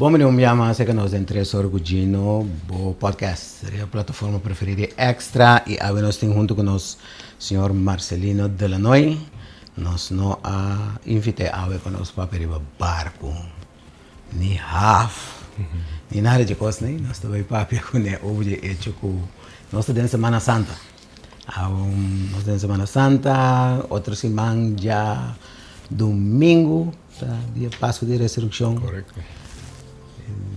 Bom, meu nome é que nós entramos orgulhino o podcast, seria a plataforma preferida extra e agora nós temos junto com nós o senhor Marcelino Delanoy. Nós não invitei a para nós para o barco, nem half, nem nada de coisa, nem nós também para com o hoje é choco. Nós estamos em Semana Santa. Nós estamos em Semana Santa, outra semana já domingo, tá, dia Páscoa de Ressurreição. Correto.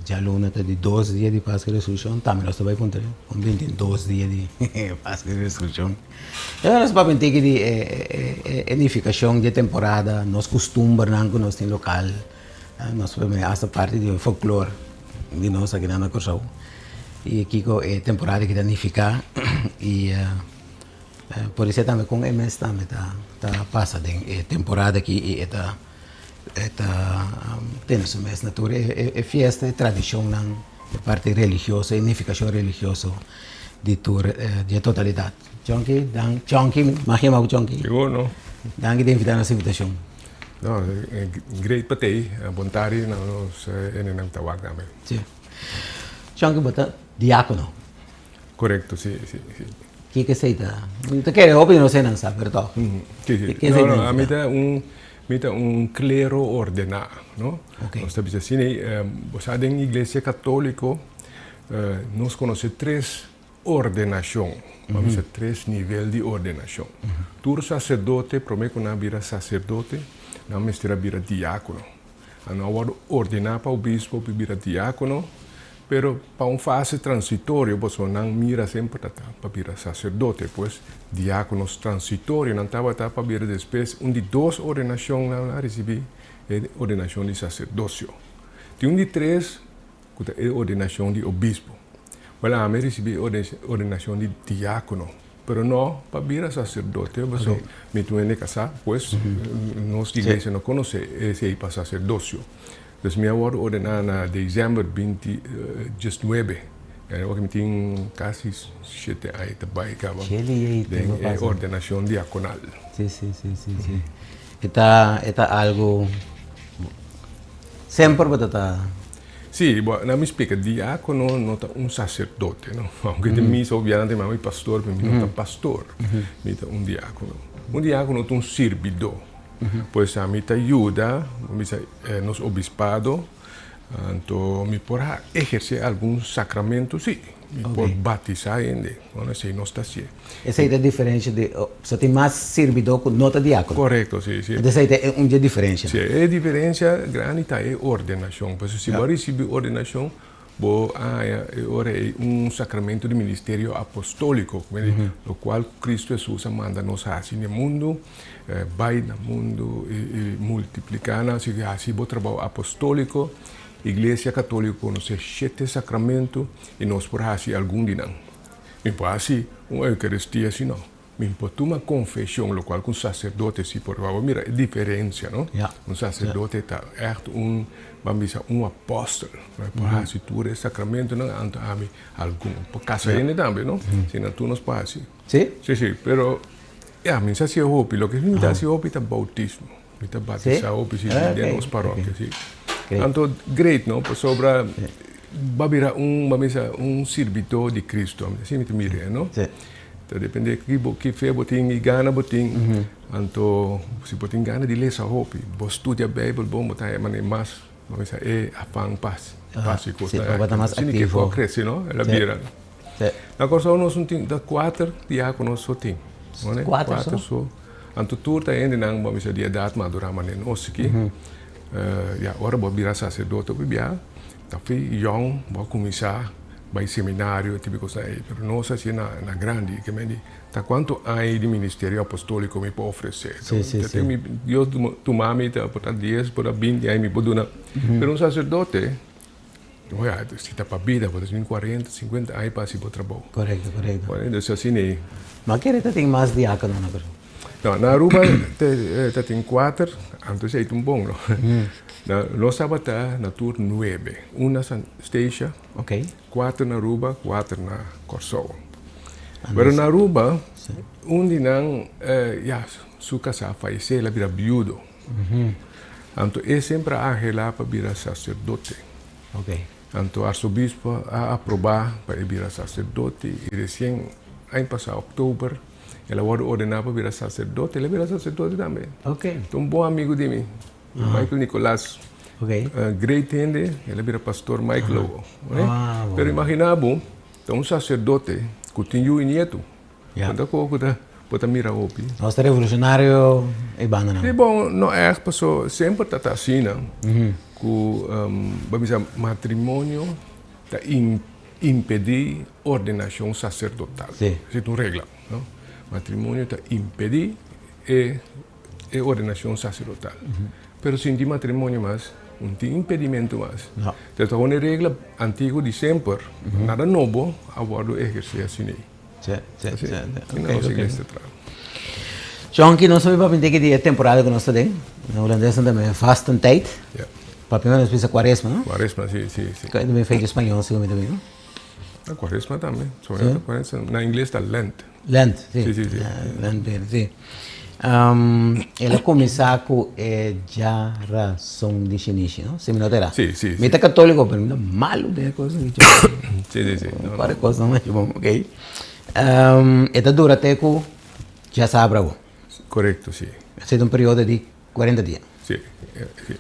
Já luna está de 12 dias de Páscoa de Ressurreição, também nós também com 22 dias de Páscoa de Ressurreição. Então, nós vamos ter que edificação de temporada, nós costumes, nós temos local, nós vamos essa parte de folclore de nós aqui na Corsau. E aqui é temporada que edifica e por isso também com MS também está passando temporada aqui e está temos mês natura é festa, é tradição na parte religiosa, unificação religiosa de totalidade. Chonky, magia o Chonky. Seguro, Danke de invitar a invitação. não, great patei, a vontade nós não tawag namin. Sim. Chonky bota diácono. Correcto, sim. Que seita? Não quer ouvir não sei não sabe, verdade? Sim. Que Não, a mim tá clero ordenado, não? Ok. Nós estamos assim, você na igreja católica, nós conhecemos três ordenações, vamos dizer, três níveis de ordenação. Tu sacerdote, promete que não vira sacerdote, não mestre vira diácono. Não ordenar para o bispo vira diácono, pero para fase transitório, você não mira sempre para virar sacerdote, pois diáconos transitórios não estava para virar depois, de duas ordenações lá recebi é ordenação de sacerdócio. Tem de três, que é ordenação de obispo. Mas lá recebi ordenação de diácono, pero não para virar sacerdote, você me tuene casar, pois nossa igreja não conhece esse aí para sacerdócio. Dus me award ordenada dezembro 2019. Eu tenho quase 7 anos também, de ordenação diaconal. Sim. Está algo sempre batata. Sim, na minha explica, diácono não é sacerdote, não. Aunque de mim obviamente é pastor, mas não é pastor, é diácono. Diácono é servidor. Pois a mim te ajuda, nos obispado, então me podrá exercer algum sacramento, sim, me pode batizar ainda, não sei, não está assim. Essa é diferente de, só tem mais servidor que nota diácono. Correto, sim. Essa é dia diferente. Sim, a diferença grande é ordenação, pois se você receber ordenação, ora é sacramento de ministério apostólico, no qual Cristo Jesus manda nós assim no mundo, vai no mundo e multiplicar, assim o trabalho apostólico, Igreja Católica conhece 7 sacramentos e nós por assim algum de não. Me pode assim uma Eucaristia assim não. Me pode uma confissão, o qual com sacerdote se por favor mira a diferença, não? Sacerdote está vamos dizer, apóstolo, por assim tu é sacramento não ante algum, por casa ainda também, não? Se não tu nos passa. Sim, pero me se hopi, lo que me dá se hopi é bautismo, me dá batizar hopi se de nos paróquias, sim. Então, great, não? Por sobra babira servidor de Cristo, assim me mire, não? Então depende que fé botin e gana botin, então se botin gana de ler essa hopi, bo estudia a Bíblia, bom botar mais, vamos dizer, afang básico, tá mais ativo. Que for crescer, não? Ela vira. Agora só nós tem da 4 diáconos só tem. 4 só. Anto turta ainda não vamos dizer de idade madura mas nós aqui. Agora vou virar sacerdote bibia. Tá fui young, vou começar vai seminário tipo coisa aí, pero nós assim na grande que me tá quanto aí de ministério apostólico me pode oferecer. Sim. Deus tu mami tá por 10, por 20 aí me pode dar. Pero sacerdote olha, se está para a vida, pode ser 40, 50 aí para se para o trabalho. Correto. Então, assim é. Mas que tem mais diácono, não? Na Aruba tem 4, então é bom, não? Nós estamos na tour 9, uma station, 4 na Aruba, 4 na Corsou. Mas na Aruba, onde não, sua casa faleceu, ela vira viúdo. Então, é sempre a lá para virar sacerdote. Ok. Então, o arcebispo a aprovar para ele virar sacerdote e recém, ano passado, outubro, ele foi ordenado para virar sacerdote, ele vira sacerdote também. Ok. Então, um bom amigo de mim, Michael Nicolás, Ok. great ende, ele vira pastor Michael Lobo. Ah, bom. Pero imagina, bom, então um sacerdote que tem um nieto, Yeah. quando coisa pode mirar o pi. Nós revolucionário e banda não. E bom, não é pessoa sempre tá assim, não? Que vamos dizer, matrimônio tá impedir ordenação sacerdotal. Sim. Isso é uma regra, não? Matrimônio tá impedir e ordenação sacerdotal. Pero sem de matrimônio mais, não tem impedimento mais. Não. Então, uma regra antiga de sempre, nada novo, agora exercer assim. Sim, sim, Assim, sim. não se igreja traz. John, que não sabe para que dia temporada que nós temos. Na holandesa também fast and tight. Yeah. Para primeiro nós pensa quaresma, não? Quaresma, sim, sim, sim. Que também feito espanhol, segundo também, não? A quaresma também. Sobre a quaresma, na inglês está Lent. Lent, sim. Sim, sim, sim. Lent, sim. Ela começa com já razão de chinês, não? Se me notera. Sim, sim. Me tá católico, pero me malo de coisa. Sim, sim, sim. Não, Para coisa, mas bom, ok. Esta dura até que já sabe bravo. correto, sim. É um período de 40 dias. Sim. Sí.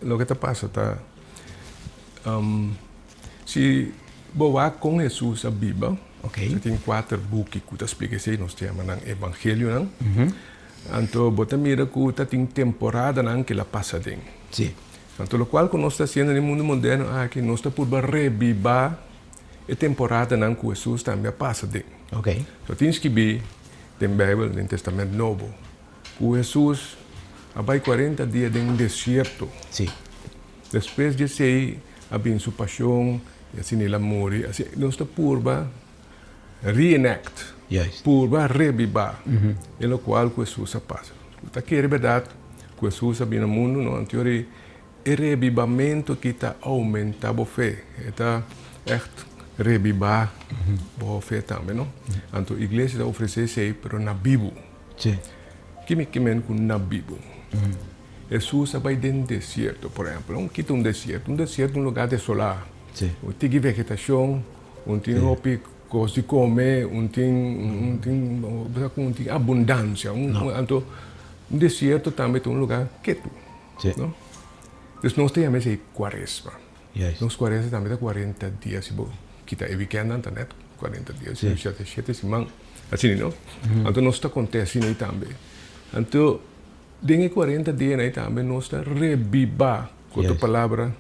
Lo que te pasa está... se você com Jesus a Bíblia, Ok. você tem 4 buques que te explica isso, nós chamamos de Evangelho, não? Então, você mira que você tem temporada não, que ela passa dentro. Sim. Então, o qual que nós estamos fazendo no mundo moderno, que nós estamos por revivar a temporada não, que Jesus também passa dentro. Ok. Então, tens que ver na Bíblia, no Testamento Novo, que Jesus vai 40 dias no deserto. Sim. Depois de sair, havia sua paixão, e assim ele morre. Assim, nós estamos por reenact, Yes. por revivar, e o qual Jesus passa. Então, que é verdade, que Jesus havia no mundo, não? Então, é revivamento que está aumentando a fé. Está revivar a fé também, não? Então, a igreja está oferecendo isso aí, mas na Bíblia. Sim. Que na Bíblia. Jesus vai dentro do deserto, por exemplo. Não quita um deserto é um lugar desolado. Sim. Tem vegetação, tem coisas de comer, tem abundância. Então, um deserto também é um lugar quieto. Sim. Não? Então, nós temos aí quaresma. Yes. Nos quaresma também dá 40 dias. Kita é weekend na internet, 40 dias. Sim. 7 semanas. Assim, não? Então, nós está acontecendo aí também. Então, dentro de 40 dias aí também, nós está revivar com a palavra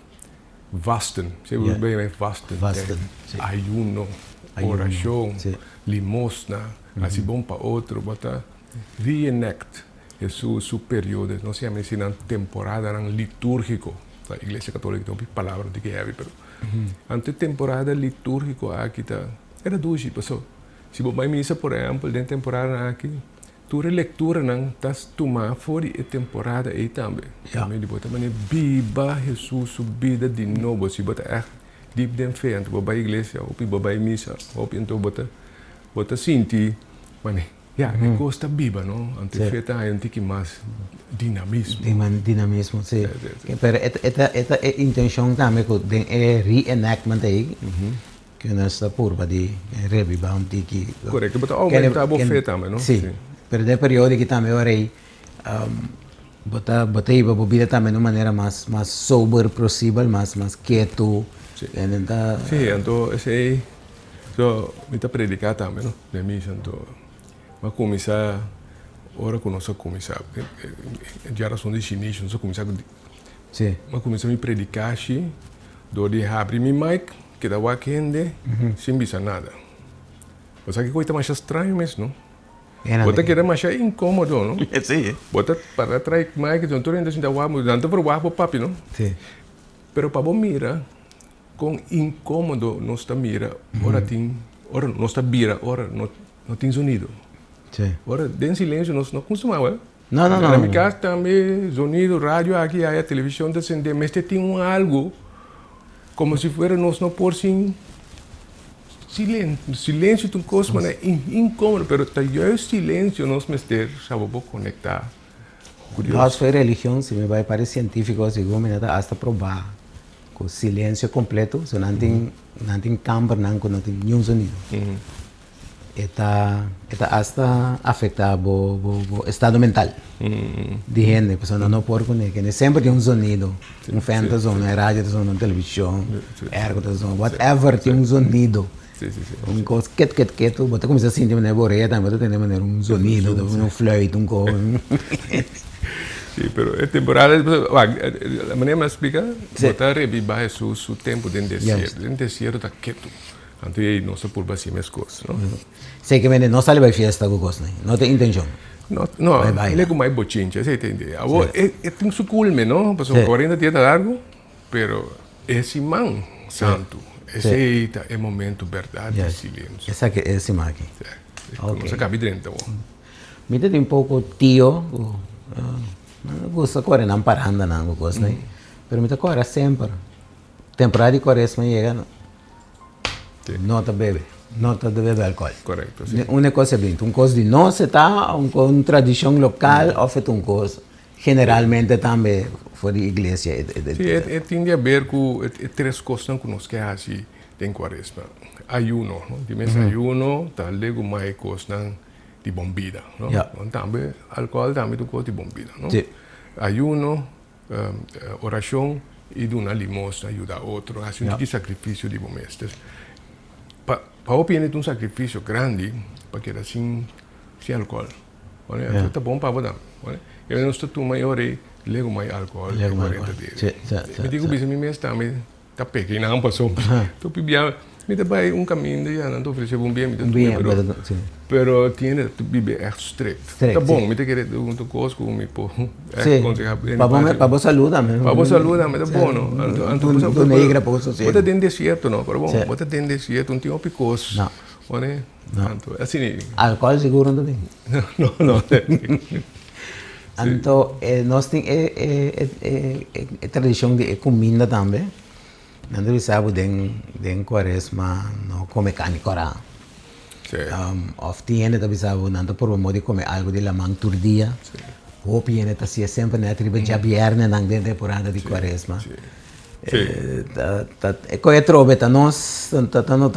vasten. Você vai ver vasten. Vasten, sim. Ayuno, oração, sim. limosna, assim bom para outro, botar reenact. Isso seu período, nós chamamos assim na temporada litúrgico. A Igreja Católica tem uma palavra de que é, mas ante temporada litúrgico aqui tá era duas pessoas. Se você vai missa, por exemplo, dentro da temporada aqui, tua leitura não está tomando fora a temporada aí também. Também depois também viva Jesus subida de novo. Se você é deep dentro fé, então você vai à igreja, ou você vai à missa, ou então você sente, mas gosta viva, não? Ante fé tá aí que mais dinamismo. Dinamismo, sim. Pero esta intenção também que é reenactment aí, que nós está por de revivar um tiki. Correto, mas aumenta a fé também, não? Sim. Pero de período que também agora aí, botar aí para bebida também de uma maneira mais sober possível, mais quieto. Sim. Então, esse aí, me está predicando também, não? De mim, então, mas começar, hora que nós começar, geração de chinês, nós começar, sim. mas começar a me predicar, do de abrir meu mic, que dá o aquende, sem bisa nada. Você que coisa mais estranho mesmo, não? Você quer mais incômodo, não? Sim. Você para trás mic, então tu ainda se dá o amo, não para o amo papi, não? Sim. Pero para bom mira, com incômodo nós está mira, ora nós está vira, ora não tem sonido. Sim. Ora dentro silêncio nós não costumamos, Não. Na minha casa também sonido, rádio aqui, aí a televisão descende, mas tem algo como se fosse nós não por sim silêncio tu coisa é incômodo, pero tá o silêncio nós mestre sabe vou conectar. Nós foi religião, se me vai para científico, assim, como hasta provar com silêncio completo, so não tem câmera, não tem nenhum sonido. Eta hasta afecta o estado mental de gente, pessoa não pode conectar, sempre tem um sonido, fantasma, uma rádio, uma televisão, whatever tem um sonido. Um coisa quieto, você começa a sentir uma boreta, você tem um sonido, um flauta, coisa. Sí, pero es temporal. La manera más explica, botar revivar su tiempo en desierto. En desierto está quieto. Antes no se puede hacer más cosas, ¿no? Sei que não sale para fiesta com coisa, não tem intenção. No, ele é como mais bochincha, você entende? Tem su culme, ¿no? Pues son 40 días largo, pero esse imán santo, esse é o momento verdade e silêncio. Essa é esse imán aqui. Como se cabe dentro. Me tem um pouco tio, gosta de não parando não coisa, né? Pero me tá corre sempre. Temporada de quaresma chega, não tá bebe. Não está de beber álcool. Correcto, sí. Una cosa es una cosa de no se está, una tradición local, o es una cosa generalmente también fuera de iglesia. Sí, tiene a ver con tres cosas que nos quedan así en cuaresma. Ayuno, ¿no? Dime ayuno, tal vez como hay cosas de bombida, ¿no? También alcohol, también tu cosa de bombida, ¿no? Sí. Ayuno, oración y de una limosna ayuda a otro, hace un sacrificio de bomestes. Para tiene un sacrificio grande para que era sin alcohol. ¿Vale? Está bom para botar. ¿Vale? Y no está tu mayor y luego más alcohol. Luego más alcohol. Me digo, que mi mes está pequeño, não passou. Tu pibia, me dá vai caminho de não tô oferecendo bem, pero tiene tu bibe strict. Tá bom, me te querer um coisa com me pô. Para boa saúde também. Para boa saúde também, tá bom, não? Tu negra para você. Bota dentro desierto, não, pero bom, bota dentro desierto, não tem opicos. Não. Olha, assim. Álcool seguro não tem. Não. Então, nós temos a tradição de comida também. Nós sabemos que quaresma não come carne corá. Of tiene também sabemos nando por modo de comer algo de la manturdia. Ou tiene assim sempre na tribo de viernes na temporada de quaresma. Coisa trobeta nós,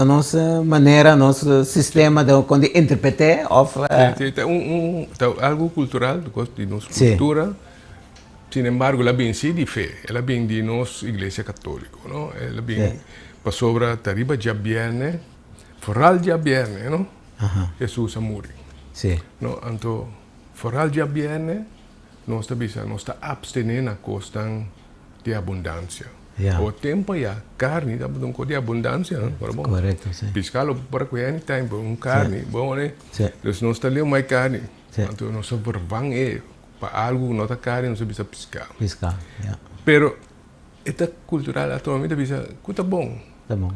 nossa maneira, nosso sistema de interpretar of algo cultural, de nossa cultura. Sin embargo, ela vem sim de fé, ela vem de nossa igreja católica, não? Ela vem para sobre tariba de viernes, foral de viernes, não? Jesus amor. Sim. Não, então foral de viernes, nós está abstenendo na questão de abundância. O tempo já carne dá um pouco de abundância, não? Correto, sim. Piscalo para que anytime carne, bom, né? Então nós está lendo mais carne, então nós vamos para algo não está carne, não se precisa piscar. Piscar, Pero esta cultural atualmente precisa, está bom. Tá bom.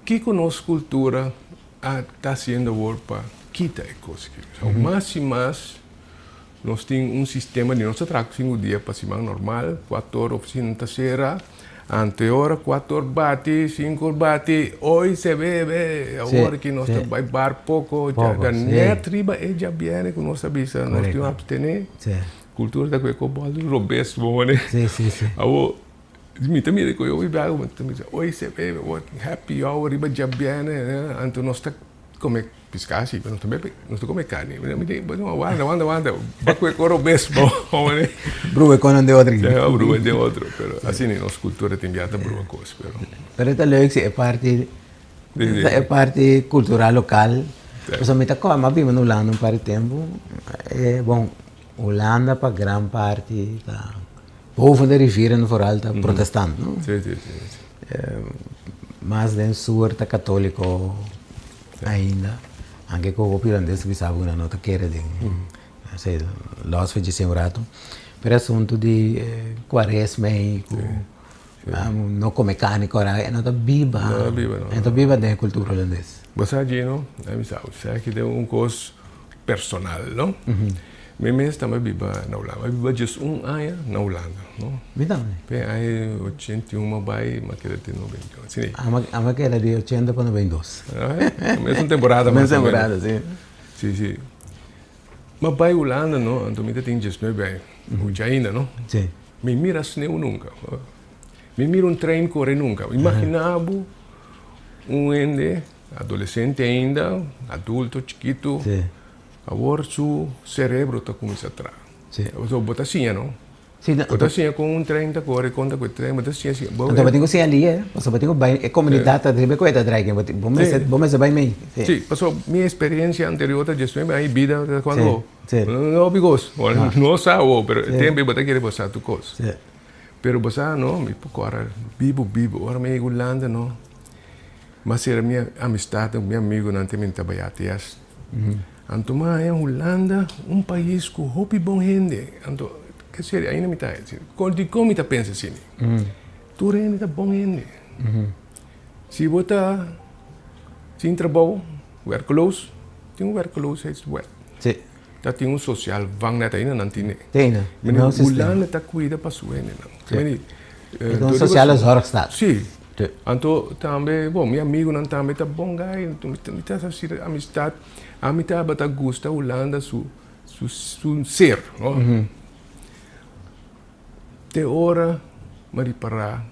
Que com nossa cultura está sendo agora para quitar a coisa. Mais e mais nós temos sistema de nossa trago 5 dias para semana normal, 4 horas oficina terceira. Ante hora 4 bate, 5 bate, hoje se bebe, agora que nós vai bar pouco, já nem triba já viene com nossa visa, nós temos abstener, cultura da coisa como o robesto, bom, né? Sim. Agora, me também que eu vi algo, hoje se bebe, happy hour, riba já viene, ante nós está como piscasi, nós também nós come carne, me diz, aguanta, vai com o robesto, bom, né? Brue con de outro. Brue de outro, pero assim nossa cultura tem viata brue coisa, pero é leuk, é parte cultural local. Então, me tá com a bem no Holanda par tempo. Bom, Holanda para grande parte tá povo da riviera no foral tá protestante, não? Sim. Mas den sul tá católico ainda. Anche com o irlandês que sabe que não tá querendo. Sei, nós fizemos um rato. Per assunto di quaresma não come carne, é não biba. Não biba da cultura holandesa. Você sabe, não? Sabe que tem coisa personal, não? Mesmo também biba na Holanda. Biba just ano na Holanda, não? Me dá, né? Bem, aí 81 vai, mas que tem 92. Sim. A maquela de 80 para 92. Mesma temporada, sim. Mas vai Holanda, não? Então me tem just bem. Ainda, não? Sim. Me mira sneu nunca. Me miro um trem correr nunca. Imaginava ende, adolescente ainda, adulto, chiquito, Sim. agora seu cérebro está começando a trás. Sim. Você bota assim, não? Sim, Bota assim, com um trem, tá corre, conta com o trem, bota assim, assim. então batingo si ali você batingo bem é comunidade tá tribe coisa drag vamos bem bem Sim, passou minha experiência anterior da gestão, aí vida quando Sim. não bigos, não sabe, pero tempo bota querer passar tu coisa. Sim. Pero passar não, me agora bibo, ora me Holanda não. Mas era minha amistade, meu amigo não tem muito trabalhatias. Anto mas em Holanda, país com roupa bom gente. Anto que seria ainda me tá, como tá pensa assim? Tu rende tá bom gente. Se botar sem trabalho, werkloos, tem werkloos é wet. Sim. Dat tem social, vang net ainda não tem. Tem, né? Mas Não o sistema. Holanda tá cuida para sua ainda não. Então social é zorgstad. Sim. Sim. Anto também, bom, meu amigo não também tá bom guy, me tá assim amistade, a mim tá bata gosta Holanda su ser, não? Te hora, mas para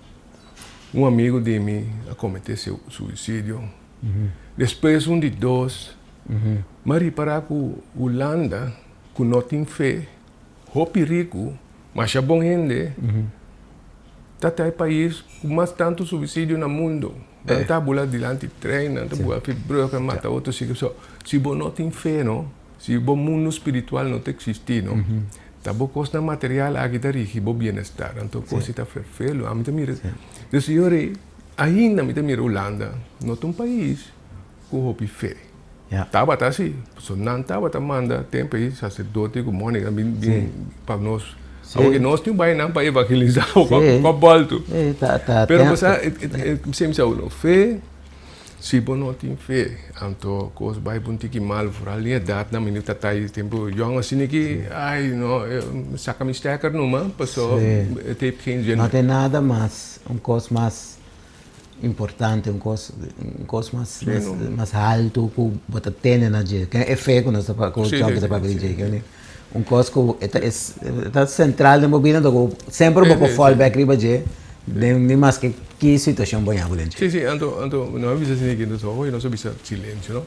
amigo de mim a cometer seu suicídio. Depois de dois, mas para com Holanda, com não tem fé, roupa rico, mas é bom gente. Tata é país com mais tanto suicídio no mundo. Não está bola diante de trem, não está bola fibroca, mata outro. Se você não tem fé, não? Se o mundo espiritual não existe, não? Tá bom, coisa material aqui está rico, bem-estar. Então, coisa está feio. A mim também. Então, senhor, ainda me também Holanda, não é país com roupa fé. Tava assim, não estava manda tempo aí sacerdote com Mônica, bem para nós. Porque nós temos bem não para evangelizar com o bolto. Pero você sempre sabe, fé, se você não tem fé, então coisa vai bom que mal por ali data na minuta tá aí tempo jong assim que ai não saca me stacker numa passou tem geen zin. Não tem nada mais coisa mais importante, coisa mais alto que você tem na dia, que é fé quando você para dizer coisa que está central na movida do sempre vou fallback riba je nem mais que situação boa dentro. Sim, ando não avisa assim que não bisa silêncio, não?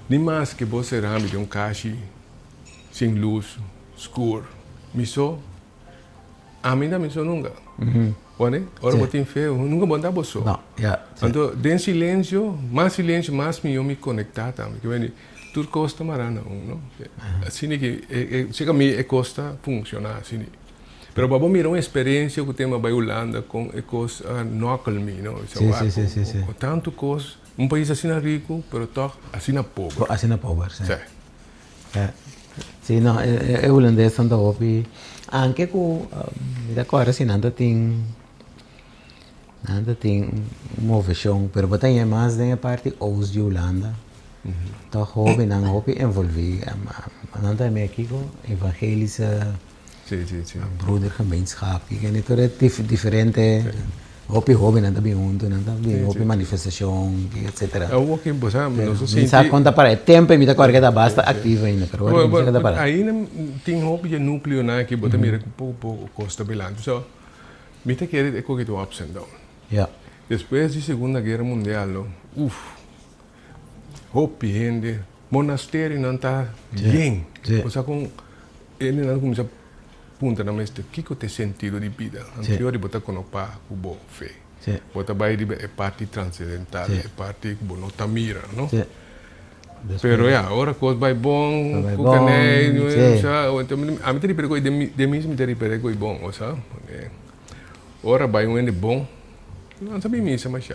Nem mais que você rame de caixa sem luz, escuro, miso, a mim não miso nunca. Olha, ora botem fé, nunca vou dar bolso. Não, então, den silêncio, mais me conectar também. Que vem tudo costa marana, não? Assim que chega me costa funcionar assim. Pero babo mira uma experiência que tem na Holanda com coisa nocalmi, não? Sim. Tanto coisa, país assim rico, pero toch assim pobre. Assim pobre, sim. Sim. Sim, não, é holandês anda hopi, anche com da cora assim nada tem uma versão, pero tem mais da parte os de Holanda. Tá hobby envolvido, nada é aqui com evangelische broedergemeenschap, que é tudo diferente. Hobby nada bem junto, nada bem hobby manifestação, etc. Eu aqui não sei se conta para tempo e me dá que dá basta ativa ainda, pero agora não para. Aí tem hobby de núcleo na que bota mira pouco costa bilante, so me te querer é que tu ups and down. Depois da Segunda Guerra Mundial, hobby gente, monastério não está bem. Ou seja, com ele não começa punta na mesa, que tem sentido de vida? Anterior de botar com o pá, com boa fé. Botar vai de parte transcendental, parte com boa nota mira, não? Pero agora coisa vai bom, com canel, a mim te repere de mim me te repere coi bom, ou seja, ora vai de bom, não sabe missa mas já.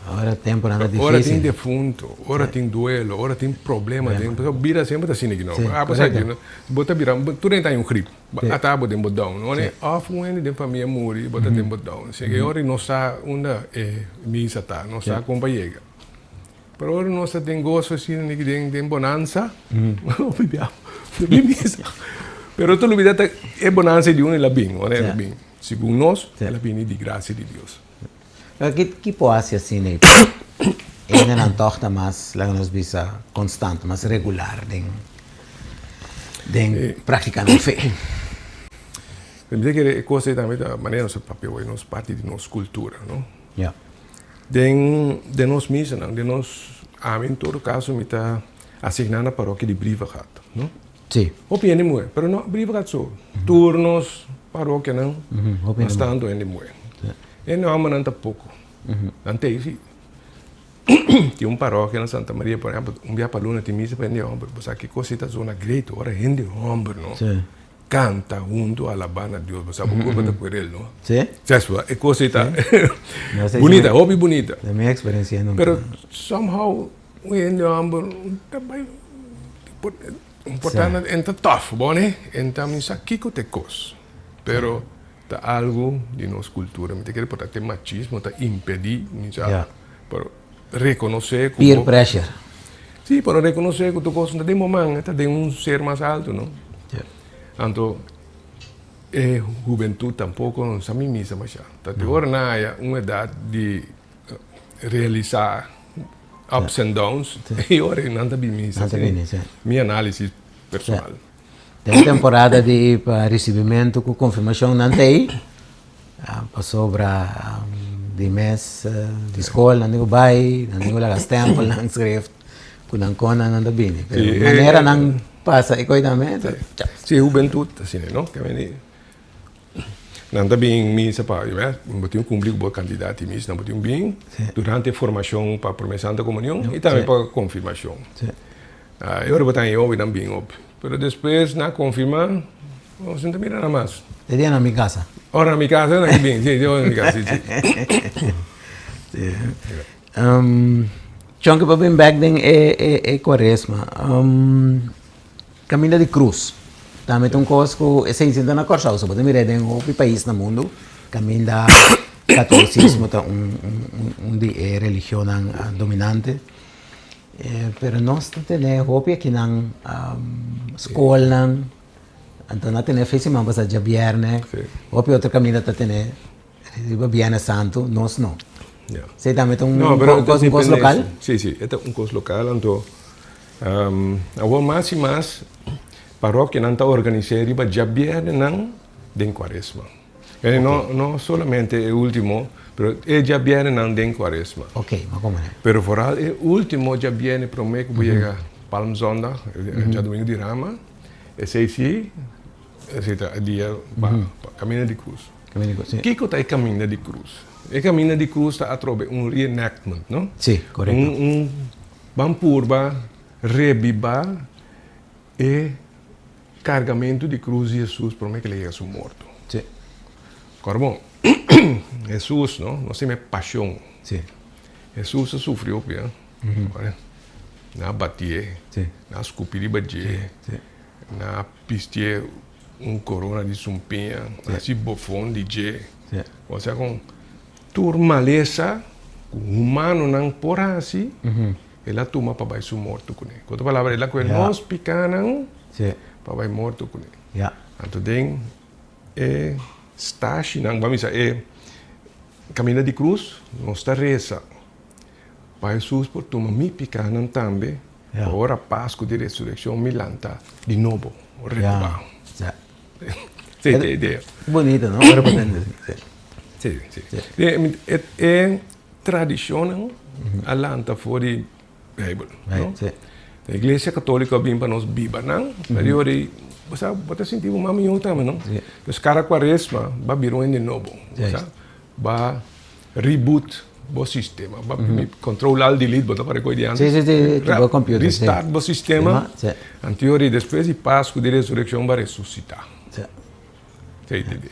Ora tempo nada difícil. Ora tem defunto, ora tem duelo, ora tem problema, vira sempre assim que não. Bota vira, tu nem tá em grip. Ata bota em botão, não é? Off de família morre, bota em botão. Chega hora não sa onda missa tá, não sa companhia. Pero ora não sa tem gosto assim que tem bonança. Missa. Pero tu lubida é bonança de lá bem, não é bem. Segundo nós, ela vem de graça de Deus. Que pode ser assim, né? Ainda não torta mais, lá nos bisa constante, mas regular, de praticando fé. Permite que coisa também da maneira nosso papel é nos parte de nossa cultura, não? Yeah. De nós missa, não? De nós, em todo caso, me está assignando a paróquia de Brivagat, não? Sim. Opinião muito, mas não Brivagat só. Turnos, paróquia não, bastante é muito. E não há nada pouco. Não tem isso. Tem paróquia na Santa Maria, por exemplo, dia para luna tem missa para ele homem, você que coisa está zona grande, ora rende homem, não? Sim. Canta junto a alabando a Deus, você sabe como é por ele, não? Sim. É coisa está bonita, hobby bonita. Da minha experiência não. Pero somehow o rende homem também importante, é tough, bom, né? Então missa kiko te cos, pero tá algo de nossa cultura, me tem que reportar ter machismo, tá impedir, missa, pero reconhecer como Peer pressure. Sim, para reconhecer que tu gosta de momento, de ser mais alto, não? Então, juventude tampouco não sabe missa, mas já. Tá de ornaia uma idade de realizar ups and downs, e ora não tá bem missa. Minha análise pessoal. Tem temporada de para recebimento com confirmação não tem. Passou para de mês de escola, não vai, não lá stempel, não escreve, não cona, não dá bem. Maneira não passa, e coitamente. Sim, juventude, assim, não? Que vem não dá bem missa para, não tem cumprir com o candidato missa, não tem bem durante a formação para a promessa da comunhão e também para a confirmação. Eu vou botar em óbvio também, óbvio. Mas depois, na confirma, você não mira nada mais. Seria na minha casa. Ora, na minha casa, não é bem, sim, eu na minha casa, sim. Chonque para bem back then é quaresma. Caminho de cruz. Também tem um coisa que se ensina na Corsal, só pode mirar em outro país no mundo. Caminho da catolicismo, tá de religião dominante. Pero nós temos hopi aqui na escola, então nós temos festival para dia viernes, hopi outro caminho tá tendo viernes santo, nós não. Você também tem um coisa local? Sim, sim, é um coisa local, então agora mais paróquia não está organizada para dia viernes não tem quaresma. Não somente o último, pero é dia viernes não tem quaresma. Ok, mas como é? Pero foral é o último dia viernes prometo que vou chegar Palm Zonda, dia domingo de Rama, esse aí, esse dia caminho de cruz. O que é caminho de cruz? O caminho de cruz está a través reenactment, não? Sim, correto. Vampurba, revivar e cargamento de cruz de Jesus para que ele seja morto. Sim. Agora, bom, Jesus, não? Nós temos paixão. Sim. Jesus sofreu, na batia, na escupir de batia, na pistia corona de sumpinha, na cibofone de jé. Ou seja, com turmaleza, com humano não por assim, ela toma para baixo morto com ele. Outra palavra, ela com nós picanam, para baixo morto com ele. Então, tem está chinando, vamos dizer, caminho de cruz, nós está reza. Para Jesus, por tomar mi picanan também, agora Páscoa de ressurreição, milanta de novo, renovar. Sim, tem ideia. Bonita, não? Agora podemos dizer. Sim. É tradição, alanta fora de Bíblia. A Igreja Católica vem para nós viva, não? Mas você pode sentir uma minha também, não? Os caras quaresma, vai vir de novo. Vai reboot o sistema, vai controlar o delete, botar para coisa de antes. Sim, computer. Restart o sistema. Anterior e depois de Páscoa de ressurreição vai ressuscitar. Você entendeu?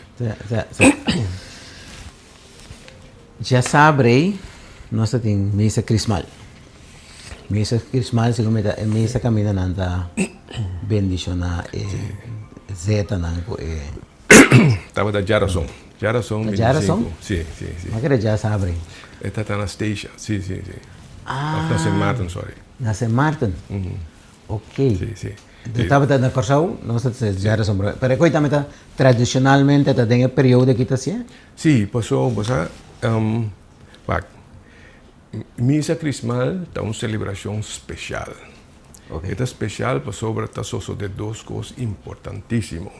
Já sabe, nós temos missa crismal. Missa crismal, segundo é missa caminha nanda bendição na zeta na Estava da Jarason. Jarason? Sim. Mas que já sabe? Está na station, sim. Na St. Martin, sorry. Na St. Martin? Ok. Sim. Estava na Corsau, não sei se Jarason, mas coisa também tradicionalmente tem um período que está assim? Sim, passou, missa crismal é uma celebração especial. Esta especial passou sobre de duas coisas importantíssimas.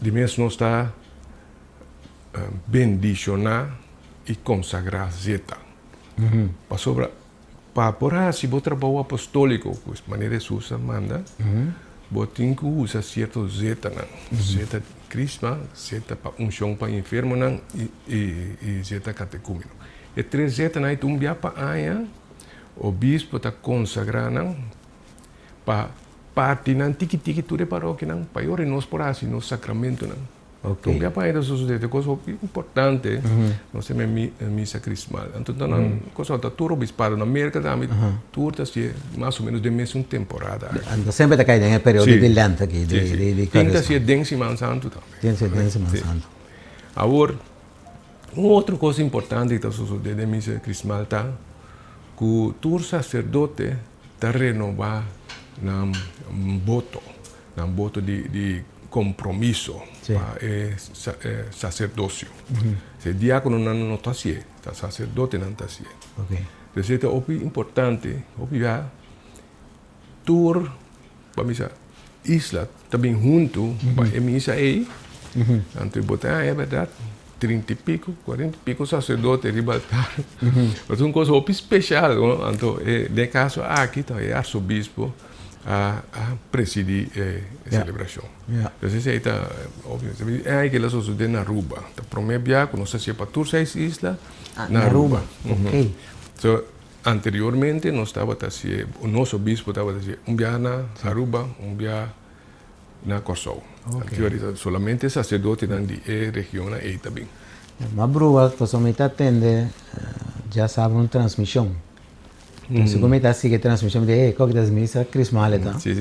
de mês nós está bendicionar e consagrar zeta. Para sobra, para por se você trabalho apostólico, pues maneira Jesus manda, você tem que usar certo zeta, zeta crisma, zeta para unção para enfermo e zeta catecúmeno. E três zeta na itu mbia para aia, o bispo está consagrando para parte nan tiki tudo paróquia nan para ore nós por assim no sacramento nan. Okay. Então, para isso é coisa importante, nós temos missa crismal. Então, não coisa da tour bispado na América também, tour tá se mais ou menos de mês uma temporada. Então sempre está caindo em período de lenta aqui, de tem que ser den Semana Santo também. Tem que ser den Semana Santo. Agora, uma outra coisa importante que está sucedendo na missa crismal tá, que o tour sacerdote está renovar na voto de compromisso para sacerdócio. Se diácono não está assim, sacerdote não está assim. Então, é importante, já, tour, para missa, isla, também junto, para a missa aí, então, botar, é verdade, 30 e pico, 40 e pico sacerdote ribaltar. Mas uma coisa especial, então, no caso aqui, é arcebispo, a presidir a celebração. Então, isso aí está óbvio. É aí que elas usam na Aruba. Então, prometo que não sei se é para todas as islas, na Aruba. Ok. Então, anteriormente, nós estava assim, o nosso bispo estava assim, dia na Aruba, dia na Kosovo. Okay. Solamente sacerdote na região aí também. Mas brua, que somente atende, já sabe uma transmissão. Então, se como está assim, que transmissão de qual que é a missa crismal, tá? Sim.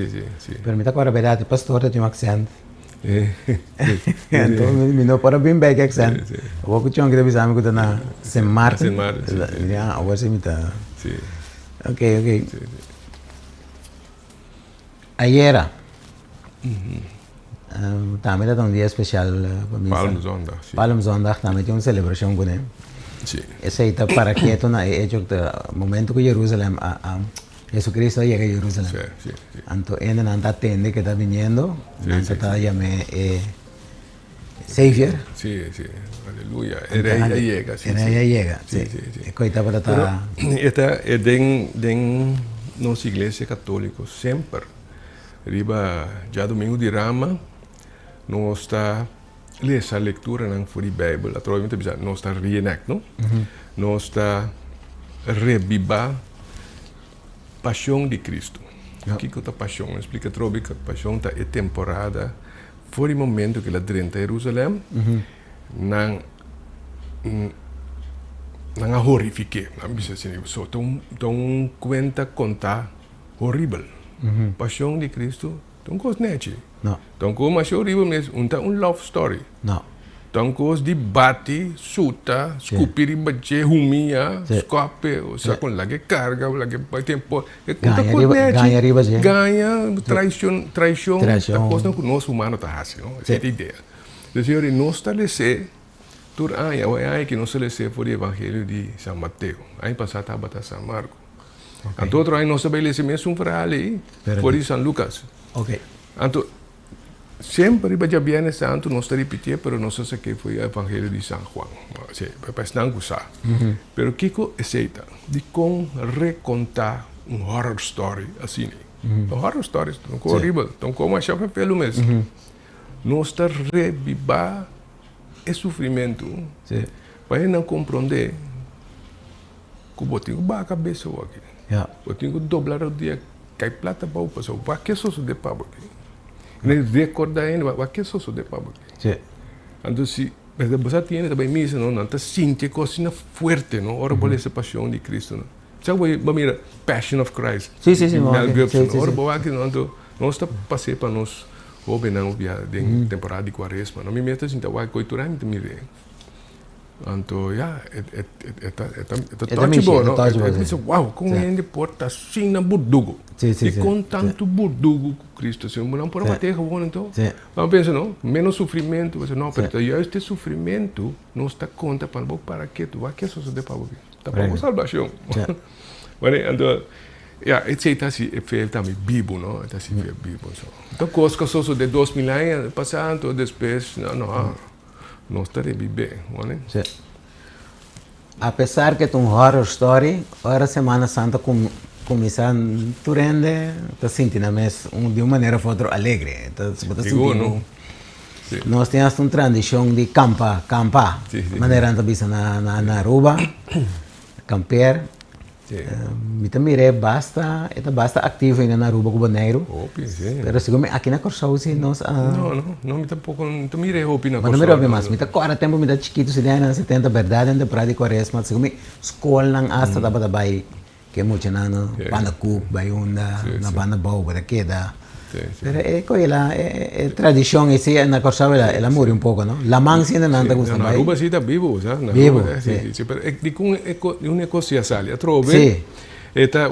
Permita agora a verdade, pastor tem um accent. Então, me não para bem bem accent. O pouco tinha que devisar amigo da na Saint Martin. Já, agora se me tá. Sim. Ok. Ayer também era um dia especial para mim. Palm Zondag também tinha uma celebração com ele. Sim. Esse aí está para quieto na momento que Jerusalém Jesucristo llega a Jerusalém. Sí. Então ele não está atendendo que está vindo, não está chamando Savior. Sí, aleluya. Era ella llega. Sí. Coita para estar. Esta é den nossa igreja católica sempre. Riba já domingo de Rama, nós está essa leitura na Fury Bible, naturalmente nós está reenact, não? Nós está revivar paixão de Cristo. O que é a paixão? Explica trobe que a paixão é temporada. Foi o momento que ela drenta Jerusalém, não horrifique, não bisa assim, só tão contar horrível. Paixão de Cristo, tão coisa nete. Não. Então, como achou horrível mesmo, um love story. Não. Então, coisa de bate, suta, escupir e bater, rumia, escape, com lage carga, lage tempo. Ganha riba, ganha traição. A coisa que nós humanos está fazendo, essa é a ideia. Então, nós estabelecer, tudo aí que nós estabelecer foi o Evangelho de São Mateus. Aí passado estava para São Marcos. Então, outro aí nós estabelecemos para ali, foi São Lucas. Então, sempre para Viernes Santo nós repetimos, mas não sei que foi o Evangelho de São Juan. Para não gostar. Mas o que é aceita? De como recontar horror story assim. Horror stories, não é horrível. Então, como achava pelo mesmo. Nós está revivar o sofrimento. Para não compreender que eu tenho que a cabeça aqui. Eu tenho que dobrar o dia, cai plata para o pessoal. Vai que sou de pabo aqui. Nem recordar ainda, vai que sou de pabo aqui. Então, se você tem também missa, não está sentindo coisa forte, não? Ora, por essa paixão de Cristo, não? Sabe, mira, Passion of Christ. Sim. Mel Gibson. Ora, boa que não, nós está passando para nós, houve não, de temporada de quaresma. Não me metas então, vai coiturar me mire. Então, é toque bom, não? Uau, como ainda porta assim na burdugo. E com tanto burdugo Cristo, assim, não pode bater o então. Vamos pensar, não? Menos sofrimento, você não, mas este sofrimento não está conta para que tu vai que isso de pavo. Tá para salvação. Então, Ja, het sei assim, é feio também Bíblia, não? É assim feio Bíblia, só. Então, coisas só de 2000 anos passando, depois, não estaria bem, não? Sí. Apesar que tu horror story, ora Semana Santa começa tu rende, tá sentindo mas de uma maneira ou outra alegre, tá Seguro, sim. Nós temos uma tradição de campa, Sim. maneira anta bisa na Aruba, camper. Sim. Mi também basta ativo ainda na Aruba com boneiro. Sim. Pero segundo aqui na Corsau sim nós não, me tampouco, não mirei roupa na Mas não me roupa mais, me tá agora tempo me tá chiquito se der na 70 verdade ainda para de Quaresma, segundo escola não hasta da bai que muito nano, banda cook, bai onda, na banda bau, para queda. Pero é tradição esse na Corsau ela muda um pouco, não? La man ainda não tá gostando bai. Na Aruba sim tá vivo, sabe? Vivo, sim. Pero é de um negócio sali, a trove. Eta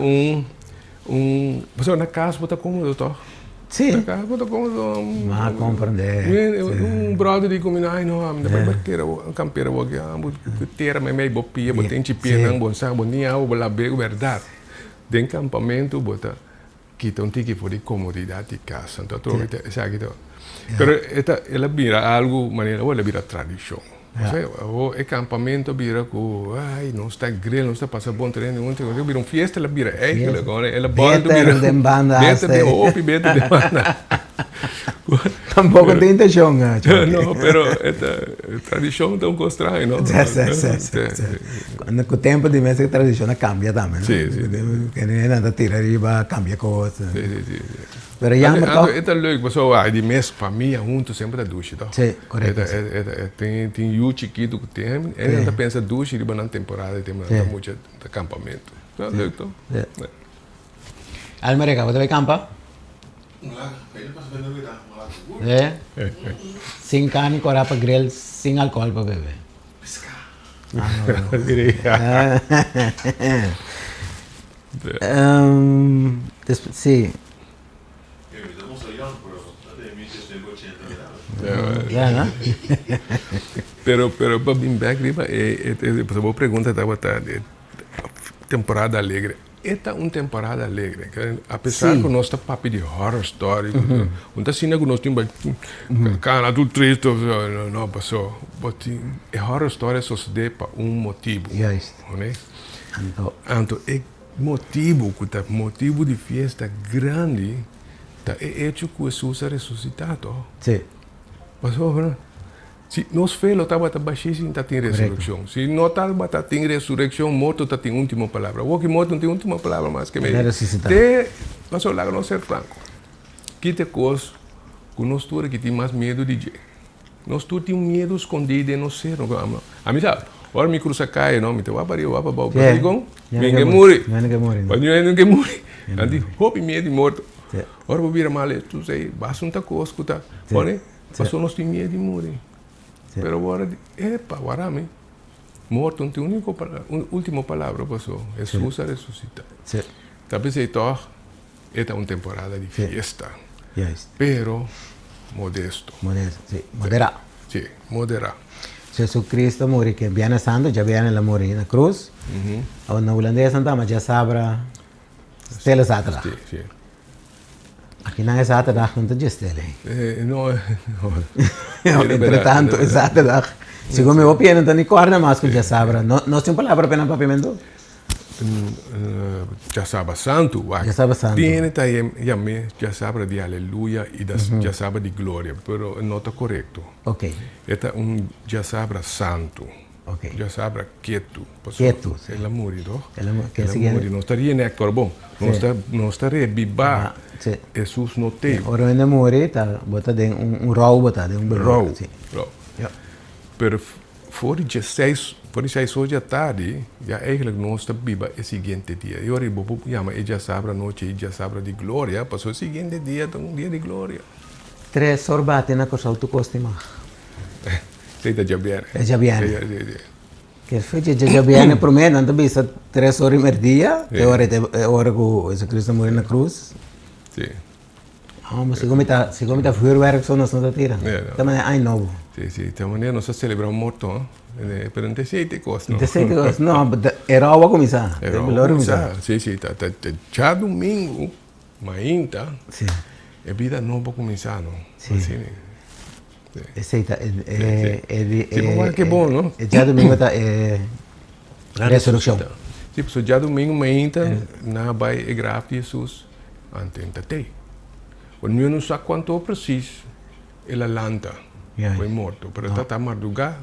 você na casa bota cômodo, tá? Sim. Na casa bota cômodo. Mas compreender. Brother digo me ai não, me dá para ter campeira aqui, ter me bopia, botem chipia nang bonsa, bonia o bola be verdade. Den campamento bota kita um tique por comodidade de casa, então trove sabe que Pero ela vira algo maneira, ela vira tradição. O acampamento vira com, ai, não está grill, não está passando bom treino, não vira fiesta, ela vira, ela banda vira, beta de banda. Tampouco tem intenção, não, pero esta tradição tão constrói, não? Com o tempo de mês a tradição cambia também, não? Sim. Que nem nada tira riba, cambia coisa. Sim. Pero já é leuk, pessoal, de mês família junto sempre da ducha, tá? Sim, correto. Tem o chiquito que tem, ele ainda pensa ducha de na temporada, tem muito acampamento. É leuk, tá? Almerega, você vai acampar? Sem carne, corá para grill, sem álcool para beber. Sim. Yeah, pero para vir back riba a boa pergunta estava temporada alegre. Esta é uma temporada alegre, apesar que nós está papo de horror story, não está sendo que nós temos cara tudo triste, não passou, mas horror story só se dá para motivo, né? Então é motivo de festa grande, tá é hecho que Jesus é ressuscitado. Sim. Passou, né? Se nós felo estava baixíssimo, está tem ressurreição. Se não estava tem ressurreição, morto está tem última palavra. O que morto não tem última palavra mais que meio. Passou lá não ser franco. Que te coisa que nós todos que tem mais medo de jeito. Nós todos temos medo escondido de não ser. A mim sabe. Ora me cruza cai, não me te vai para eu vai para o barrigão. Ninguém morre. Ninguém morre. Andi roupa medo de morto. Ora vou vir mal tu sei, basta uma coisa que tá. Olha, passou nós temos medo de morrer. Pero agora, agora me morto não tem última palavra, passou. Jesus a ressuscitar. Talvez então, esta é uma temporada de fiesta. Pero modesto. Moderado. Sim, moderado. Jesus Cristo morreu, que viene santo, já viene la morir na cruz. Na holandesa santa, já sabra stella zaterdag. Sim. Aqui não é zaterdag, não tem stella. Não. Entretanto, é zaterdag. Segundo meu opinião, não tem corda mais que já sabra. Nós temos palavra para papimento? Já sabra santo. Já sabra santo. Tiene também já sabra de aleluia e já sabra de glória, pero não está correto. Ok. Esta é já sabra santo. Okay. Já sabra quieto. Quieto. Ela morreu. Ela morreu. Não estaria nem bom. Não estaria viva. Jesus não tem. Ora ainda morreu, tá? Bota de raw, bota de raw. Pero fora de 6 horas da tarde, já eigenlijk não está viva o seguinte dia. E ora bobo chama já sabra noite, já sabra de glória. Passou o seguinte dia, um dia de glória. 3 sorbate na cosa tu costima. Já viene. Já viene. Que fece já viene por mim, não bisa 3 horas por dia, que hora que Jesus Cristo morreu na cruz. Sim. Oh, mas segundo tá vuurwerk zo, nós não tira. Também é novo. Sim, de maneira nós celebramos muito, pero não tem jeito coisa, não. Não sei que não, era algo começar. Era algo começar. Sim, já domingo, mainta. Sim. É vida nova começar, não. Sim. Receita Que bom, não? Já domingo tá ressurreição. Tipo, so já domingo mainta na vai e grave Jesus antenta te. Quando eu não sei quanto preciso, ela lanta, foi morto. Pero tá madrugada,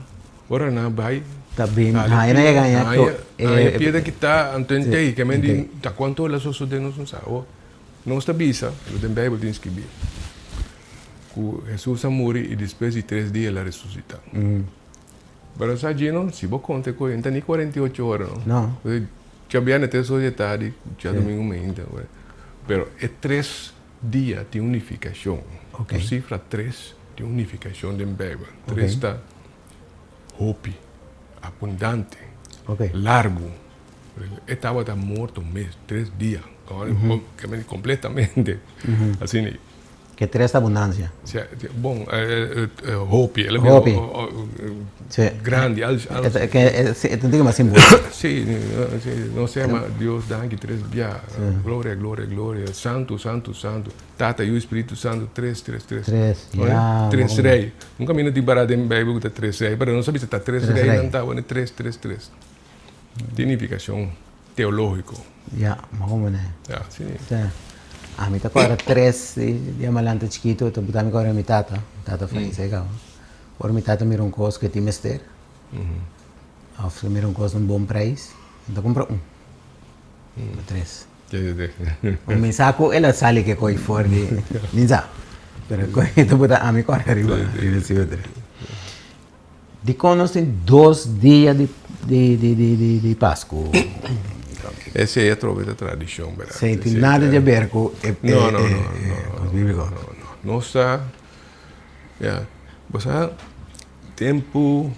ora na vai. Tá bem, aí não ia ganhar. Aí pieda que tá antenta que me diz tá quanto ela só de nós não sabe. Não está bisa, o da Bíblia tem escrito. Que Jesus morreu e depois de 3 dias ela ressuscita. Pero sa Gino, se você conta com ele, nem 48 horas, não? Não. Já viene até sociedade, já domingo ainda. Pero é 3 dias de unificação. Okay. A cifra 3 de unificação da Bíblia. 3 está hope, abundante, largo. Estava morto um mês, 3 dias. Agora, completamente. Assim, que 3 abundância. Bom, hope, ela é grande. Que tem uma símbolo. Sim, não se chama Deus dá que 3 dias. Glória, glória, glória. Santo, santo, santo. Tata e o Espírito Santo, 3. 3 rei. Nunca me não barato em Bíblia que 3 rei, mas não sabia se está 3 rei, não está, 3. Significação teológico. Mas como é? Sim. A mim tá agora 3 dias malanta chiquito, tô botando agora minha tata faz isso legal. Agora minha tata mira coisa que tem mister. Oferece mira coisa num bom preço, então compra 3. O meu saco ela sabe que coi fora de ninja. Pero coi tô botando a mim agora arriba, esse outro. De quando tem 2 dias de Páscoa. Essa é a troveta tradição, verdade? Sem tem nada de ver com bíblico. Não está. Você tempo,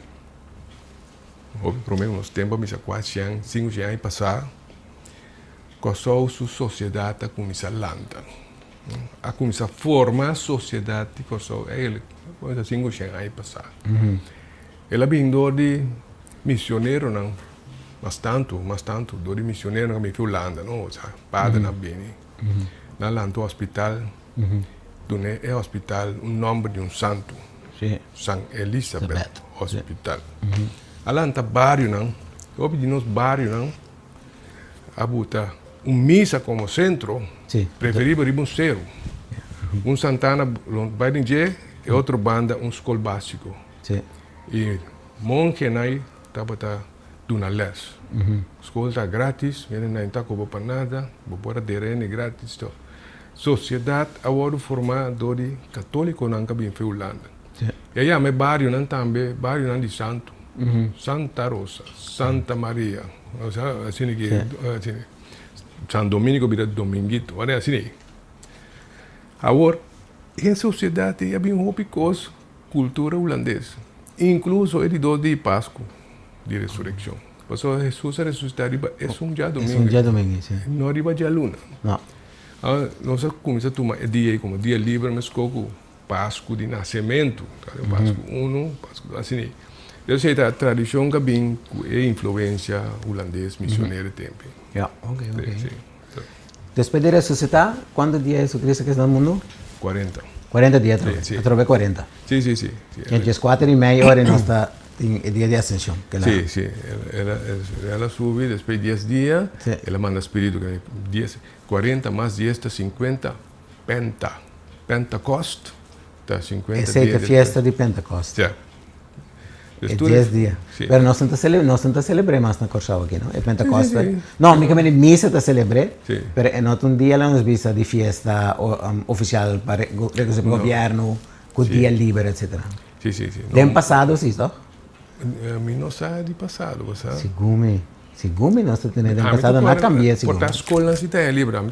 provavelmente tempo, mas 4 anos, 5 anos passar, com sua sociedade começa a lanta. A começar a formar a sociedade com sua, coisa 5 anos passar. Ela vindo de missionário, não? Mas tanto, do de missionário que me Holanda, não? Padre na bem. Na Landa hospital, é hospital, o nome de santo. San Elizabeth Hospital. Alanta bairro, não? Eu pedi nos bairros, não? A botar missa como centro, preferível ir museu. Santana, vai dizer, e outra banda, escola básico. E monge, aí, estava Duna les. Escola está grátis, não está cobrando para nada, pode aderir grátis. Sociedade agora formada de católico não cabe em Holanda. E aí é bairro não também, bairro não de Santo, Santa Rosa, Santa Maria, assim que São Domingos vira Dominguito, olha assim. Agora, em sociedade é bem coisa, cultura holandesa, incluso ele 2 de Páscoa. De ressurreição. Porque Jesus ressuscitar é dia domingo. É dia domingo, sim. Não arriba dia luna. Não. Nós começamos a tomar dia como dia livre, mas com Páscoa de nascimento. Páscoa 1, Páscoa assim. Eu sei que a tradição que vem é influência holandesa, missionária também. Ok. Depois de ressuscitar, quantos dias Jesus Cristo que está no mundo? 40 dias, através 40. Sim. Entre as 4 e meia horas nós está el día de ascensión. Sí. Ela sube, después 10 días, ela manda espíritu, 40 más 10 está 50, Pentecost, está 50 días. Esa es la fiesta de Pentecost. Sí. Es 10 días. Sí. Pero no se celebra más en Corchao aquí, ¿no? El Pentecost. Sí. No, mi que misa te celebré, pero en otro día la nos visa de fiesta oficial para el gobierno, con día libre, etc. Sí. ¿De pasado sí, ¿no? A mim não sabe de passado, sabe? Segundo nós temos de passado não cambia segundo. Porque a escola não está livre, a mim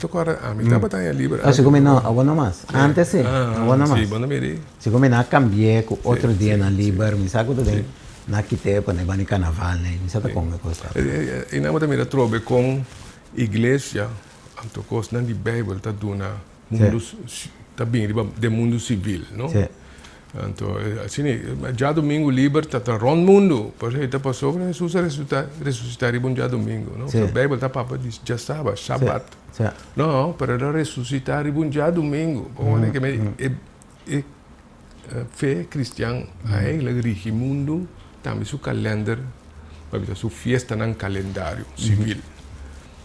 estava tão livre. Segundo não, agora não mais. Antes sim, agora não mais. Sim, bom me segundo não cambiei com outro dia na livre, me sabe tudo bem. Na quitei para nem bani carnaval, né? Me sabe como é coisa. E na outra mira trobe com igreja, anto coisa na de Bíblia tá duna mundo também de mundo civil, não? Sim. Então, assim, já domingo livre tá rond mundo, por exemplo, passou para Jesus ressuscitar bom já domingo, não? Sim. A Bíblia tá para diz já sábado, Shabat. Sim. Não, para ressuscitar bom já domingo. Bom, né, que fé cristã, aí ela rige mundo, também seu calendário, para sua festa no calendário civil.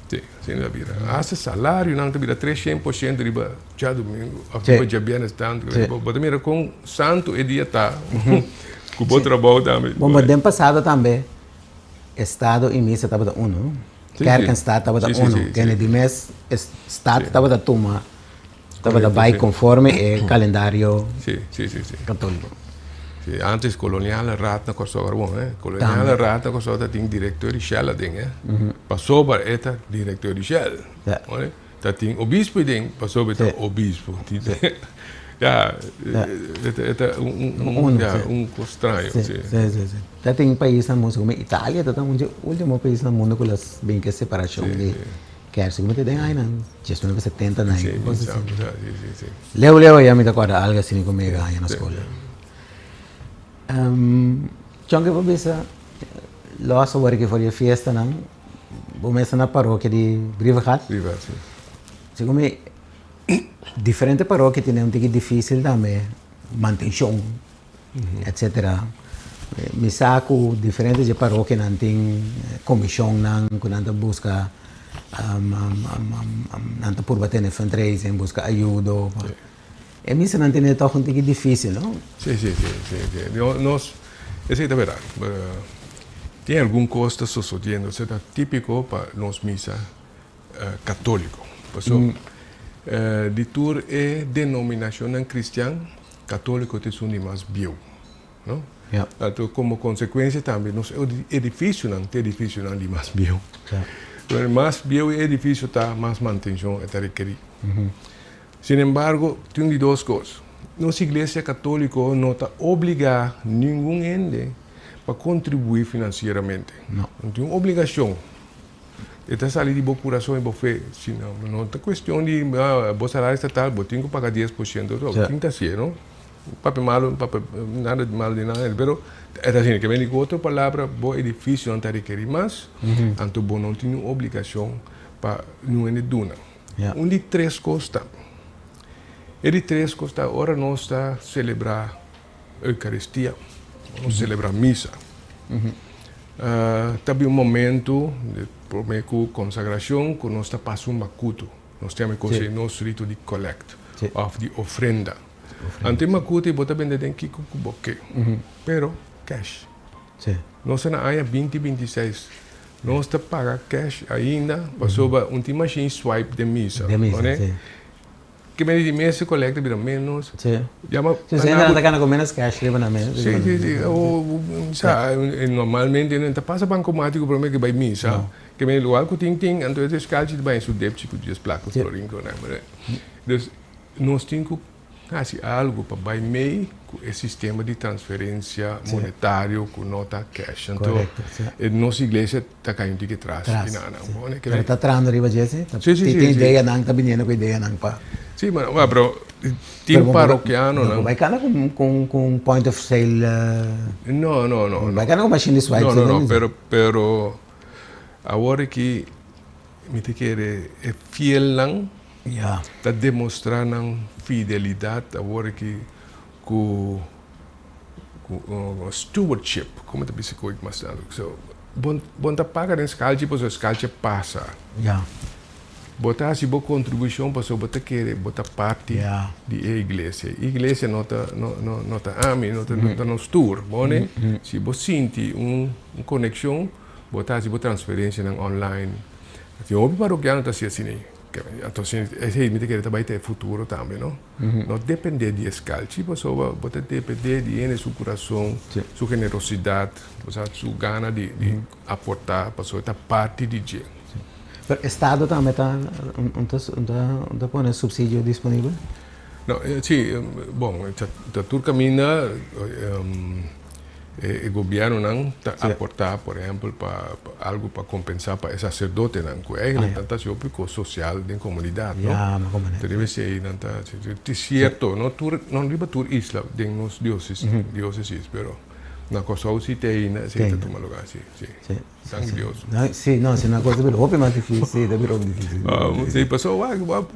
Sim, sim, da vida. Esse salário não tem 300% riba já domingo, a riba já bem tanto. Mas mira com santo e dia tá, com bom trabalho também. Bom, mas ano passado também, Estado e missa estava da uno. Kerken Estado estava da uno. Que de mês, Estado estava da turma. Estava da vai conforme o calendário católico. Sì, antes coloniale rata cosa carbon, coloniale rata cosa tinha diretor de Shell ding, passou para eta diretor de Shell, olha, tá tinha obispo ding, passou para obispo, já, eta estranho, sim. Tá tem país no mundo como Itália, tá um último país no mundo com as bem que separação de quer se como tem aí não, já 70 não, sim. Leo já me dá conta algo assim comigo aí na escola. Chonge vou bisa losa agora que foi a festa não, vou começar na paróquia de Brivacat. Sim. Segundo me, diferente paróquia tem um pouco difícil também, manutenção, etc. Me saco diferente de paróquia não tem comissão não, quando busca não por bater no fundraising, busca ajuda. E missa não tem tão um pouco difícil, não? Sim. Nós, essa é a verdade. Tem algum custo sucedendo, isso é típico para nós missa católico. De tour é denominação cristã, católico tem um mais bio, não? Então, como consequência também, nós edifício não tem edifício não de mais bio. Mais bio é edifício tá mais manutenção é requerido. Sin embargo, tem duas coisas. Nossa igreja católica não está obrigada nenhum ente para contribuir financeiramente. Não tem obrigação. Está saindo de boa coração e boa fé. Não é questão de boa salário estatal, eu tenho que pagar 10%. Tem que ser, não? Papo malo, nada de mal de nada. Mas é assim, que vem com outra palavra, bom edifício não está requerido mais, então bom não tem obrigação para não é duna. De três coisas. E de três coisas, agora nós estamos a celebrar a Eucaristia, nós celebrar a missa. Também um momento de consagração, que nós estamos passando um culto. Nós temos o nosso rito de collect, de ofrenda. Ante macuti, bota bem tem que cuboque, pero cash. Nós na área 2026, nós está pagar cash ainda, passou para machine swipe de missa, que me de mês se coleta bem menos. Você ainda está ganhando com menos cash, leva na mesa. Sim. Normalmente não está passa banco automático para mim que vai missa, que me lugar que tem, então esse escalde vai su débito que diz placa florinho, né? Então nós temos assim algo para vai meio com esse sistema de transferência monetário com nota cash. Então, nossa igreja está caindo de trás. Está trando riba Jesse? Tem ideia não, está vindo com ideia não pa. Sim, mas tem paroquiano não. Vai cana com point of sale. Não. Vai cana com machine swipe. Não, pero agora que me te quer é fiel não. Está demonstrando fidelidade agora que com stewardship, como te disse que mais tarde. Bom tá paga nesse calde, pois esse calde passa. Botar se boa contribuição para o botar querer botar parte da igreja. A igreja não tá ami, não tá nos tour, bom né? Se você sente conexão, botar se boa transferência na online. Assim, o paroquiano tá assim. Então, esse me quer também ter futuro também, não? Não depender de escala, só pode depender de seu coração, sua generosidade, sua gana de aportar para sua parte de gente. O Estado também está pondo subsídio disponível? Não, sim, bom, a Turca mina el gobierno não aportar, por exemplo, para algo para compensar para esse sacerdote não, que é tanta ópico social da comunidade, não? Deve ser não tá, é certo, não tur não riba tur isla de nos dióceses, pero na cosa aussi tem, né, se tá tomando lugar, sim. Sangue Deus. Sim, não, se na coisa bem roupa mais difícil, é bem difícil. Sim, pessoal,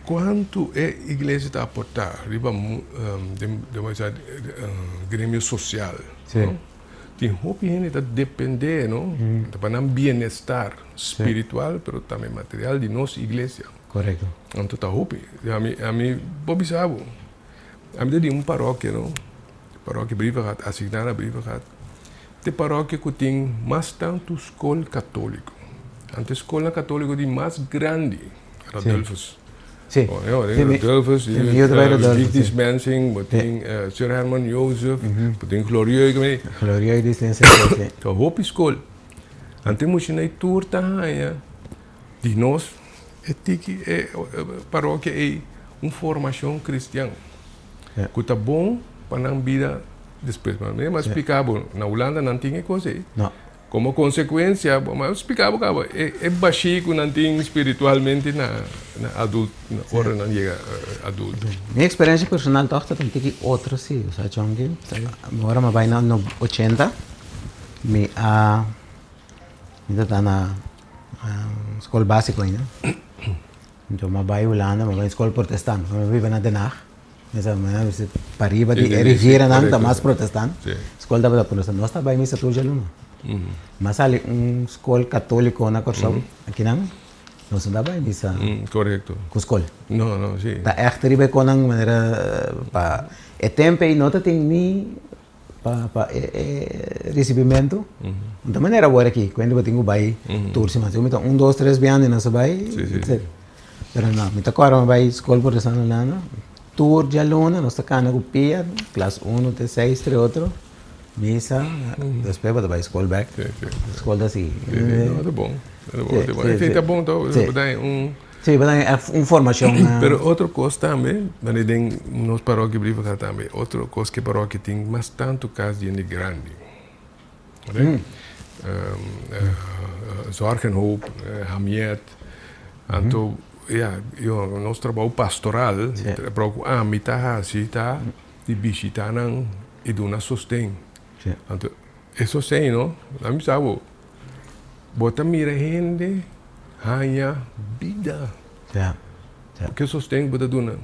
quanto a igreja está a aportar riba grêmio social, não? Tem roupa que está depender, não? Para não bem-estar espiritual, pero também material de nossa igreja. Correto. Então tá roupa. A mim, Bob sabe, a mim tem paróquia, não? Paróquia Brivagat, assignada a Brivagat. Tem paróquia que tem mais tanto escola católica. A escola católica de mais grande, Rodolfus. Sim. Rodolfus, Dictis Mensing, tem Sir Herman Joseph, tem Glorieux. Glorieux distância. Então, roupa escola. Antemos na turta, de nós, paróquia é uma formação cristã. Que está bom para não vida depois. Mas explicava, na Holanda não tinha coisa. Não. Como consequência, mas explicava que é baixo, não tem espiritualmente na adulto, na hora não chega adulto. Minha experiência personal toda tem que outra sim, sabe, Chongi? Agora me vai no 80, me está na escola básica ainda. Então me vai Holanda, me vai escola protestante, me vive na Den Haag. Essa manhã você pariba de Riviera não está mais protestante. Escola da protestante, nós está bem missa tudo já não. Mas ali escola católica na Corsão aqui não está bem missa. Correto. Com escola. Não, sim. Tá echt ribe com não maneira para é tempo e nota tem nem para recebimento. Da maneira agora aqui quando eu tenho vai tour se mas eu me 1, 2, 3 bem não se vai. Pero não, me toca agora vai escola protestante lá. Tour de aluno, nós tocamos com Pia, classe 1 até 6, 3 outro, missa, depois vai para a escola back, escola assim. Não, tá bom. Tá bom, sim, vai dar uma formação. Pero outra coisa também, mas tem nos paróquias briva também, outra coisa que paróquia tem, mas tanto caso de grande. Zorgenhoop, Hamiet, então nosso trabalho pastoral, a mitad está de visitar e de uma sostém. Então, é sostém, não? A mim sabe, bota mira gente, ganha vida. Porque sostém bota duna.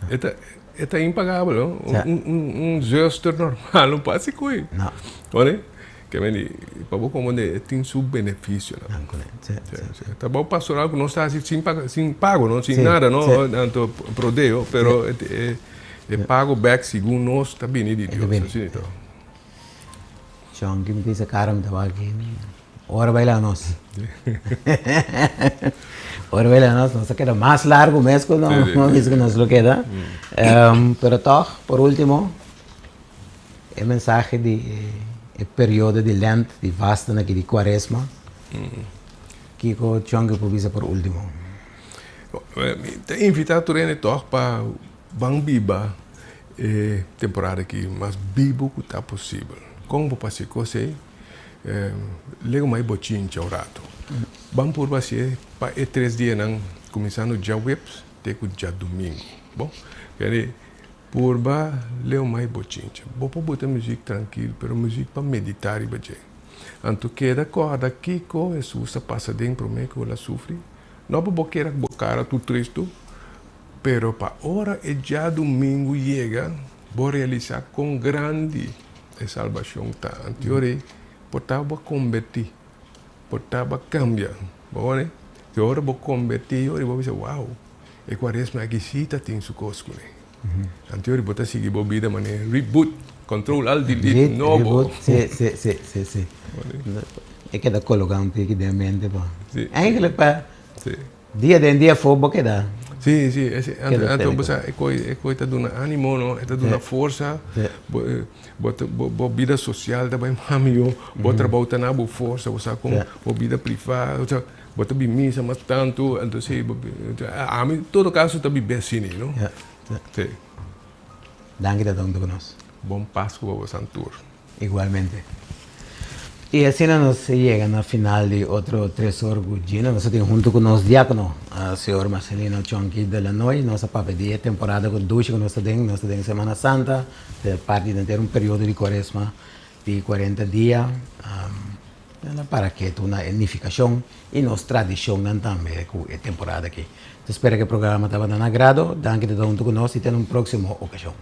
É impagável, não? Zuster normal, não passa coi. Não. Olha? Que para você como tem seu benefício, tá bom pastoral que não está sem pago, não sem nada, não tanto prodeo, pero é pago back segundo nós está bem de Deus, assim então. Chong que me diz a cara me dá aqui, ora vai lá nós. Ora vai lá nós queda mais largo mesmo não isso que nos lo queda. Pero toch, por último, a mensagem de o período de Lent, de Vasta, de Quaresma, que o Chongi provisa por último. Te invitado a tocar para Bambiba, temporada aqui, mas bibo que está possível. Como para se cozer, lego mais botinho de rato. Vamos por você para 3 dias começando já webs, até já domingo. Bom, Purba leu mais botinha. Vou botar música tranquilo, pero música para meditar e bater. Anto queda corda aqui com Jesus passa dentro para mim que ela sofre. Não vou querer bocar tu triste, pero para hora é já domingo chega, vou realizar com grande a salvação tá. Anterior portava convertir, portava cambiar, bom né? Se hora vou convertir, eu vou dizer uau, é Quaresma aqui sim tá tem su cosco né. Anterior bota seguir bobida mané reboot, control alt delete novo. Sim. É que dá colocar um pouco de mente pá. Ainda para dia de dia fogo que dá. Sim, então você é coisa de ânimo, não? É de uma força, vida social também mamio, bota bota na boa força, você com vida privada, bota missa mas tanto, então se a mim todo caso também bem assim, não? Danke dat ook nog eens. bom Páscoa para Santur. Igualmente. Y así nos llegan al final de otro Tresor Gugino. Nosotros junto con los diáconos, el señor Marcelino Chonqui de la Noy, nos papedía temporada con ducha con nosotros en Semana Santa, de parte de tener un periodo de cuaresma de 40 días, para que tenga una unificación y nos tradición también con la temporada aquí. Espero que el programa te va a dar agrado, danke de junto con nosotros y en una próxima ocasión.